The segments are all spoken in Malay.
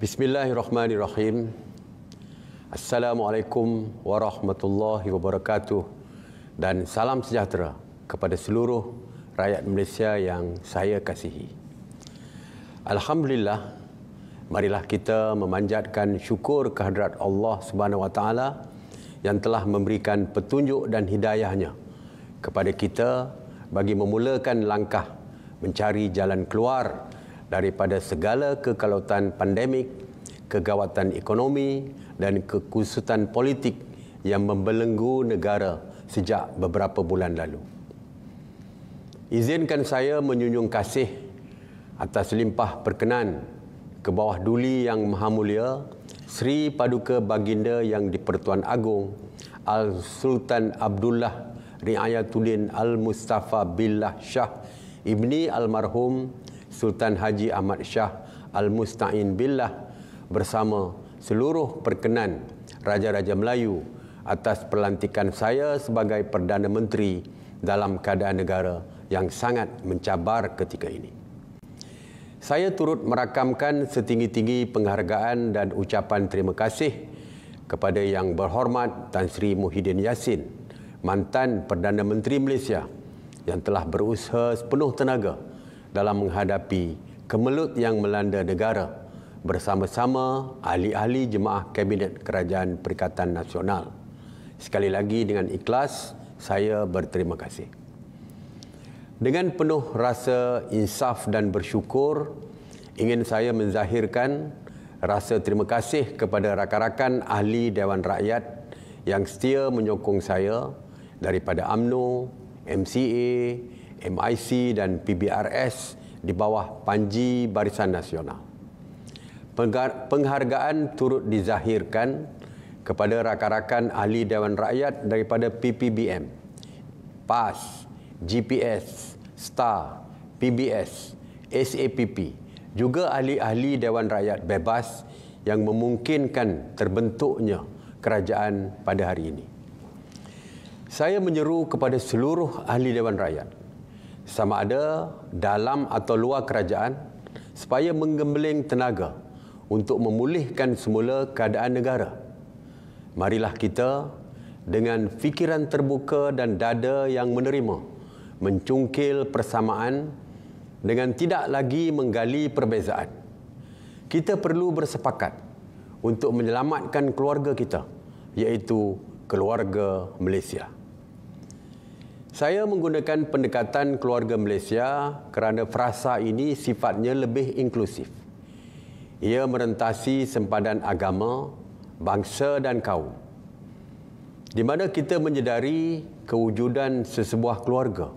Bismillahirrahmanirrahim. Assalamualaikum warahmatullahi wabarakatuh dan salam sejahtera kepada seluruh rakyat Malaysia yang saya kasihi. Alhamdulillah, marilah kita memanjatkan syukur kehadrat Allah Subhanahu Wa Taala yang telah memberikan petunjuk dan hidayahnya kepada kita bagi memulakan langkah mencari jalan keluar daripada segala kekalautan pandemik, kegawatan ekonomi dan kekusutan politik yang membelenggu negara sejak beberapa bulan lalu. Izinkan saya menyunjung kasih atas limpah perkenan ke bawah duli Yang Maha Mulia Sri Paduka Baginda Yang di-Pertuan Agong Al-Sultan Abdullah Riayatuddin Al-Mustafa Billah Shah Ibni Almarhum Sultan Haji Ahmad Shah Al-Musta'in Billah bersama seluruh perkenan Raja-Raja Melayu atas pelantikan saya sebagai Perdana Menteri dalam keadaan negara yang sangat mencabar ketika ini. Saya turut merakamkan setinggi-tinggi penghargaan dan ucapan terima kasih kepada Yang Berhormat Tan Sri Muhyiddin Yassin, mantan Perdana Menteri Malaysia yang telah berusaha sepenuh tenaga dalam menghadapi kemelut yang melanda negara bersama-sama ahli-ahli jemaah Kabinet Kerajaan Perikatan Nasional. Sekali lagi dengan ikhlas, saya berterima kasih. Dengan penuh rasa insaf dan bersyukur, ingin saya menzahirkan rasa terima kasih kepada rakan-rakan ahli Dewan Rakyat yang setia menyokong saya daripada UMNO, MCA, MIC dan PBRS di bawah Panji Barisan Nasional. Penghargaan turut dizahirkan kepada rakan-rakan ahli Dewan Rakyat daripada PPBM, PAS, GPS, STAR, PBS, SAPP, juga ahli-ahli Dewan Rakyat bebas yang memungkinkan terbentuknya kerajaan pada hari ini. Saya menyeru kepada seluruh ahli Dewan Rakyat, sama ada dalam atau luar kerajaan, supaya menggembeling tenaga untuk memulihkan semula keadaan negara. Marilah kita dengan fikiran terbuka dan dada yang menerima, mencungkil persamaan dengan tidak lagi menggali perbezaan. Kita perlu bersepakat untuk menyelamatkan keluarga kita, iaitu keluarga Malaysia. Saya menggunakan pendekatan keluarga Malaysia kerana frasa ini sifatnya lebih inklusif. Ia merentasi sempadan agama, bangsa dan kaum, di mana kita menyedari kewujudan sesebuah keluarga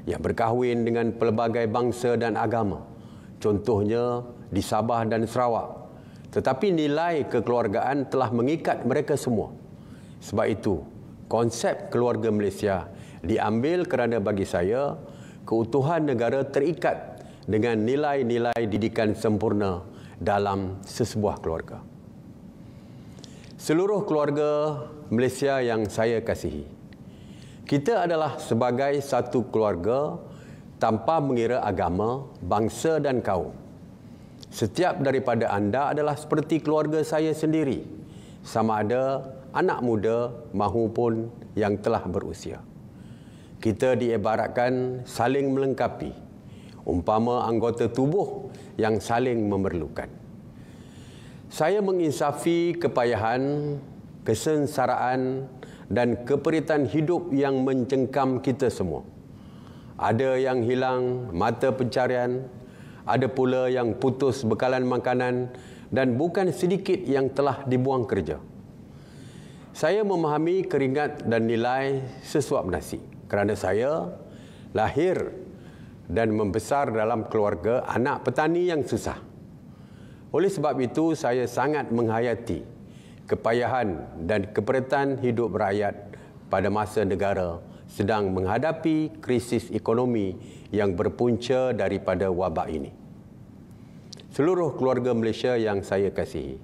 yang berkahwin dengan pelbagai bangsa dan agama, contohnya di Sabah dan Sarawak. Tetapi nilai kekeluargaan telah mengikat mereka semua. Sebab itu, konsep keluarga Malaysia diambil kerana bagi saya, keutuhan negara terikat dengan nilai-nilai didikan sempurna dalam sesebuah keluarga. Seluruh keluarga Malaysia yang saya kasihi, kita adalah sebagai satu keluarga tanpa mengira agama, bangsa dan kaum. Setiap daripada anda adalah seperti keluarga saya sendiri, sama ada anak muda mahupun yang telah berusia. Kita diibaratkan saling melengkapi, umpama anggota tubuh yang saling memerlukan. Saya menginsafi kepayahan, kesengsaraan dan keperitan hidup yang mencengkam kita semua. Ada yang hilang mata pencarian, ada pula yang putus bekalan makanan dan bukan sedikit yang telah dibuang kerja. Saya memahami keringat dan nilai sesuap nasi kerana saya lahir dan membesar dalam keluarga anak petani yang susah. Oleh sebab itu, saya sangat menghayati kepayahan dan keperitan hidup rakyat pada masa negara sedang menghadapi krisis ekonomi yang berpunca daripada wabak ini. Seluruh keluarga Malaysia yang saya kasihi,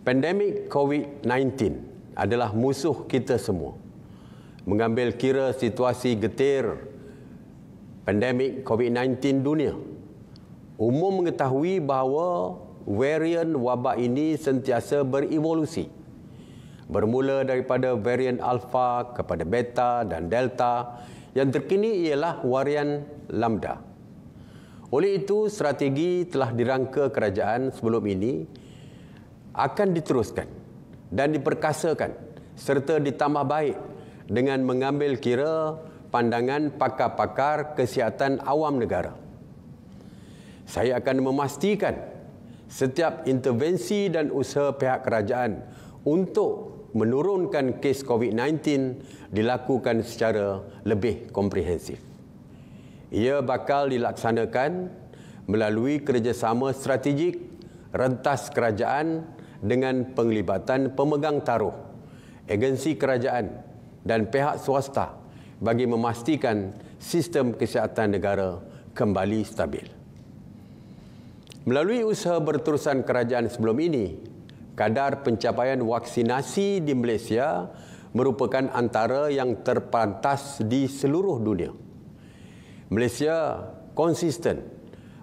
pandemik COVID-19 adalah musuh kita semua. Mengambil kira situasi getir pandemik COVID-19 dunia, umum mengetahui bahawa varian wabak ini sentiasa berevolusi. Bermula daripada varian Alpha kepada Beta dan Delta, yang terkini ialah varian Lambda. Oleh itu, strategi telah dirangka kerajaan sebelum ini akan diteruskan dan diperkasakan serta ditambah baik dengan mengambil kira pandangan pakar-pakar kesihatan awam negara. Saya akan memastikan setiap intervensi dan usaha pihak kerajaan untuk menurunkan kes COVID-19 dilakukan secara lebih komprehensif. Ia bakal dilaksanakan melalui kerjasama strategik rentas kerajaan dengan penglibatan pemegang taruh, agensi kerajaan dan pihak swasta bagi memastikan sistem kesihatan negara kembali stabil. Melalui usaha berterusan kerajaan sebelum ini, kadar pencapaian vaksinasi di Malaysia merupakan antara yang terpantas di seluruh dunia. Malaysia konsisten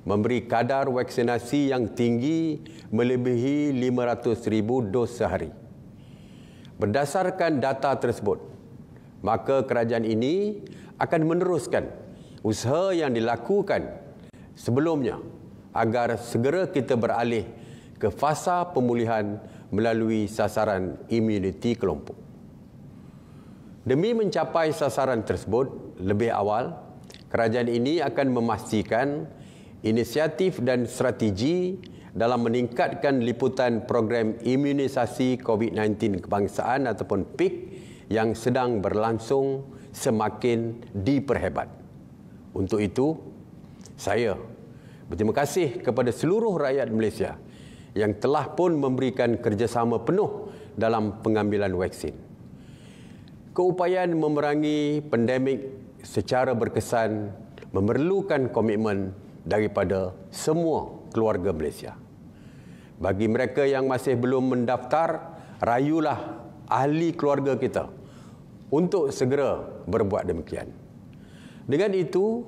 memberi kadar vaksinasi yang tinggi melebihi 500,000 dos sehari. Berdasarkan data tersebut, maka kerajaan ini akan meneruskan usaha yang dilakukan sebelumnya agar segera kita beralih ke fasa pemulihan melalui sasaran imuniti kelompok. Demi mencapai sasaran tersebut lebih awal, kerajaan ini akan memastikan inisiatif dan strategi dalam meningkatkan liputan program imunisasi COVID-19 kebangsaan ataupun PIK yang sedang berlangsung semakin diperhebat. Untuk itu, saya berterima kasih kepada seluruh rakyat Malaysia yang telah pun memberikan kerjasama penuh dalam pengambilan vaksin. Keupayaan memerangi pandemik secara berkesan memerlukan komitmen daripada semua keluarga Malaysia. Bagi mereka yang masih belum mendaftar, rayulah ahli keluarga kita untuk segera berbuat demikian. Dengan itu,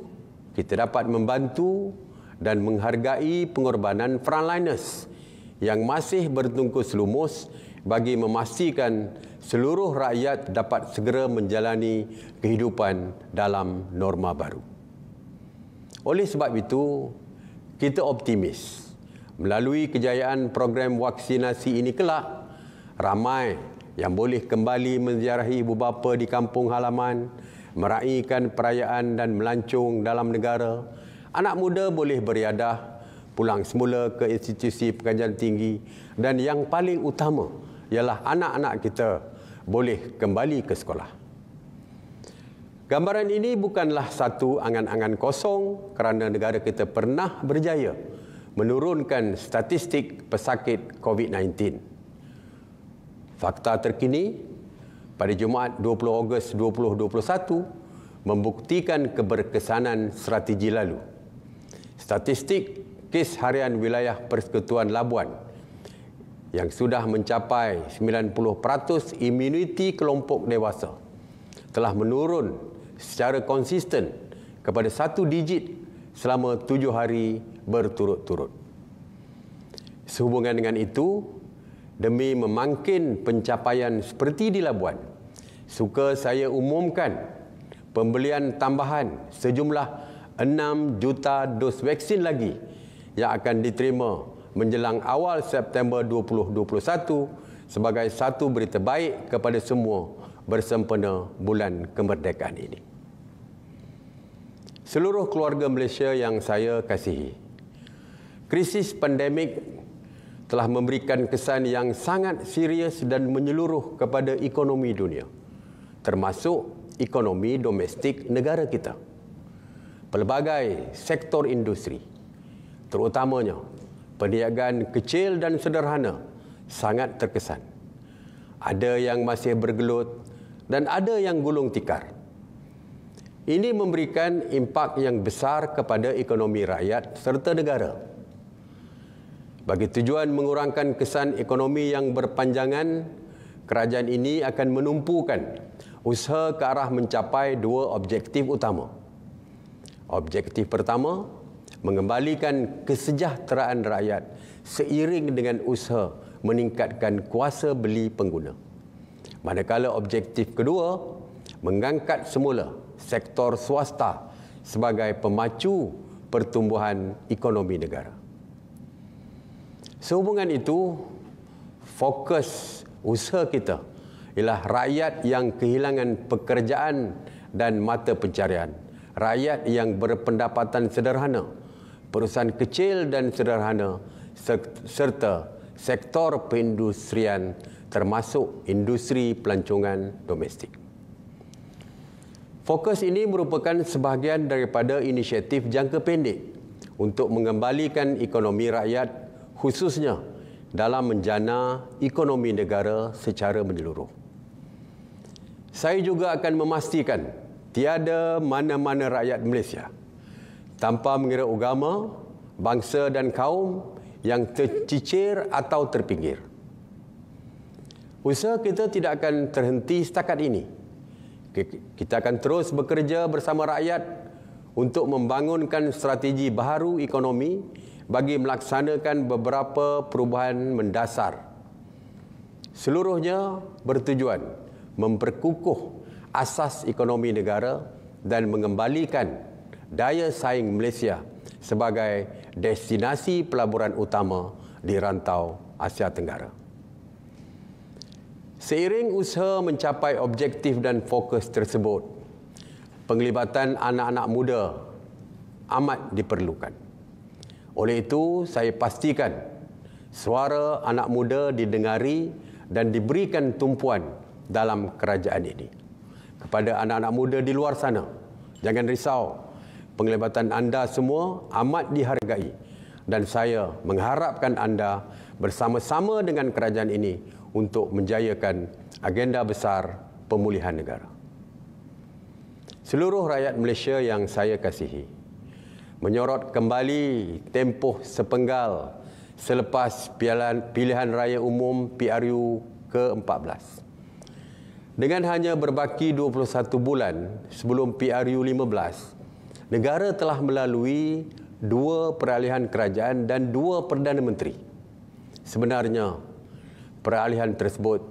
kita dapat membantu dan menghargai pengorbanan frontliners yang masih bertungkus lumus bagi memastikan seluruh rakyat dapat segera menjalani kehidupan dalam norma baru. Oleh sebab itu, kita optimis melalui kejayaan program vaksinasi ini kelak, ramai yang boleh kembali menziarahi ibu bapa di kampung halaman, meraihkan perayaan dan melancong dalam negara. Anak muda boleh beriadah, pulang semula ke institusi pengajian tinggi, dan yang paling utama ialah anak-anak kita boleh kembali ke sekolah. Gambaran ini bukanlah satu angan-angan kosong kerana negara kita pernah berjaya menurunkan statistik pesakit COVID-19. Fakta terkini pada Jumaat 20 Ogos 2021 membuktikan keberkesanan strategi lalu. Statistik kes harian wilayah Persekutuan Labuan yang sudah mencapai 90% imuniti kelompok dewasa telah menurun secara konsisten kepada 1 digit selama 7 hari berturut-turut. Sehubungan dengan itu, demi memangkin pencapaian seperti di Labuan, suka saya umumkan pembelian tambahan sejumlah 6 juta dos vaksin lagi yang akan diterima menjelang awal September 2021 sebagai satu berita baik kepada semua bersempena bulan kemerdekaan ini. Seluruh keluarga Malaysia yang saya kasihi, krisis pandemik telah memberikan kesan yang sangat serius dan menyeluruh kepada ekonomi dunia, termasuk ekonomi domestik negara kita. Pelbagai sektor industri, terutamanya perniagaan kecil dan sederhana, sangat terkesan. Ada yang masih bergelut dan ada yang gulung tikar. Ini memberikan impak yang besar kepada ekonomi rakyat serta negara. Bagi tujuan mengurangkan kesan ekonomi yang berpanjangan, kerajaan ini akan menumpukan usaha ke arah mencapai 2 objektif utama. Objektif pertama mengembalikan kesejahteraan rakyat seiring dengan usaha meningkatkan kuasa beli pengguna. Manakala objektif kedua, mengangkat semula sektor swasta sebagai pemacu pertumbuhan ekonomi negara. Sehubungan itu, fokus usaha kita ialah rakyat yang kehilangan pekerjaan dan mata pencarian, rakyat yang berpendapatan sederhana, perusahaan kecil dan sederhana, serta sektor perindustrian termasuk industri pelancongan domestik. Fokus ini merupakan sebahagian daripada inisiatif jangka pendek untuk mengembalikan ekonomi rakyat, khususnya dalam menjana ekonomi negara secara menyeluruh. Saya juga akan memastikan tiada mana-mana rakyat Malaysia tanpa mengira agama, bangsa dan kaum yang tercicir atau terpinggir. Usaha kita tidak akan terhenti setakat ini. Kita akan terus bekerja bersama rakyat untuk membangunkan strategi baharu ekonomi bagi melaksanakan beberapa perubahan mendasar. Seluruhnya bertujuan memperkukuh asas ekonomi negara dan mengembalikan daya saing Malaysia sebagai destinasi pelaburan utama di rantau Asia Tenggara. Seiring usaha mencapai objektif dan fokus tersebut, penglibatan anak-anak muda amat diperlukan. Oleh itu, saya pastikan suara anak muda didengari dan diberikan tumpuan dalam kerajaan ini. Kepada anak-anak muda di luar sana, jangan risau, penglibatan anda semua amat dihargai dan saya mengharapkan anda bersama-sama dengan kerajaan ini untuk menjayakan agenda besar pemulihan negara. Seluruh rakyat Malaysia yang saya kasihi, menyorot kembali tempoh sepenggal selepas pilihan raya umum PRU ke-14. Dengan hanya berbaki 21 bulan sebelum PRU 15, negara telah melalui 2 peralihan kerajaan dan 2 Perdana Menteri. Sebenarnya, peralihan tersebut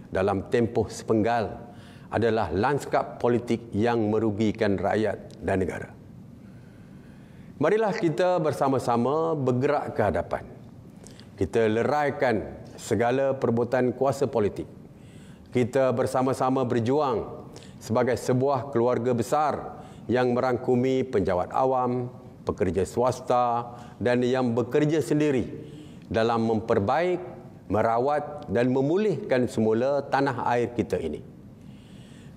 dalam tempoh sepenggal adalah lanskap politik yang merugikan rakyat dan negara. Marilah kita bersama-sama bergerak ke hadapan. Kita leraikan segala perbuatan kuasa politik. Kita bersama-sama berjuang sebagai sebuah keluarga besar yang merangkumi penjawat awam, pekerja swasta dan yang bekerja sendiri dalam memperbaik, merawat dan memulihkan semula tanah air kita ini.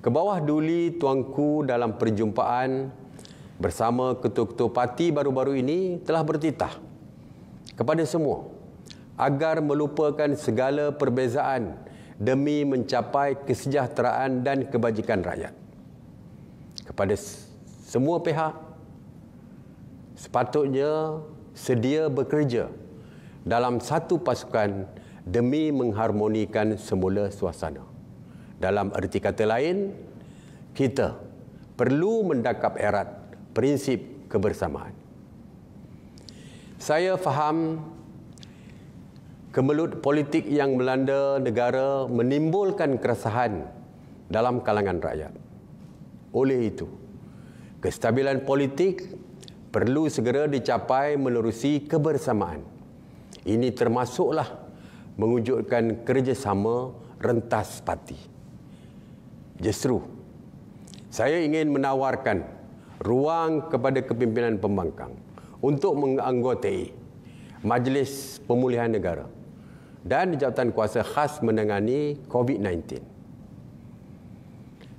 Ke bawah duli tuanku dalam perjumpaan bersama ketua-ketua parti baru-baru ini telah bertitah kepada semua agar melupakan segala perbezaan demi mencapai kesejahteraan dan kebajikan rakyat. Kepada semua pihak, sepatutnya sedia bekerja dalam satu pasukan demi mengharmonikan semula suasana. Dalam erti kata lain, kita perlu mendakap erat prinsip kebersamaan. Saya faham kemelut politik yang melanda negara menimbulkan keresahan dalam kalangan rakyat. Oleh itu, kestabilan politik perlu segera dicapai menerusi kebersamaan. Ini termasuklah mewujudkan kerjasama rentas parti. Justru, saya ingin menawarkan ruang kepada kepimpinan pembangkang untuk menganggotai Majlis Pemulihan Negara dan Jabatan Kuasa Khas menangani COVID-19.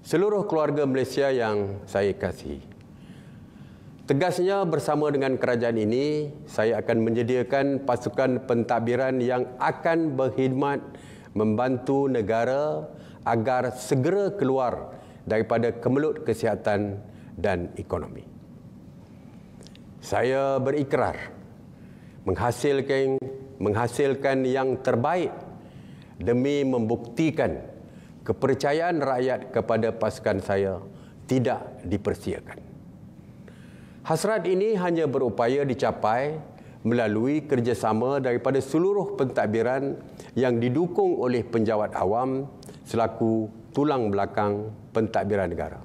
Seluruh keluarga Malaysia yang saya kasihi, tegasnya bersama dengan kerajaan ini, saya akan menyediakan pasukan pentadbiran yang akan berkhidmat membantu negara agar segera keluar daripada kemelut kesihatan dan ekonomi. Saya berikrar menghasilkan yang terbaik demi membuktikan kepercayaan rakyat kepada pasukan saya tidak dipersiakan. Hasrat ini hanya berupaya dicapai melalui kerjasama daripada seluruh pentadbiran yang didukung oleh penjawat awam selaku tulang belakang pentadbiran negara.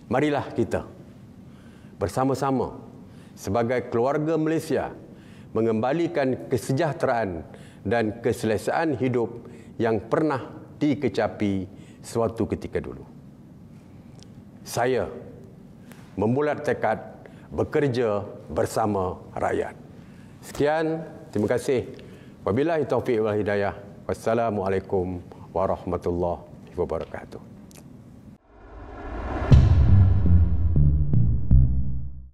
Marilah kita bersama-sama sebagai keluarga Malaysia mengembalikan kesejahteraan dan keselesaan hidup yang pernah dikecapi suatu ketika dulu. Saya membulat tekad bekerja bersama rakyat. Sekian, terima kasih. Wabillahi taufiq wal hidayah. Wassalamualaikum warahmatullahi wabarakatuh.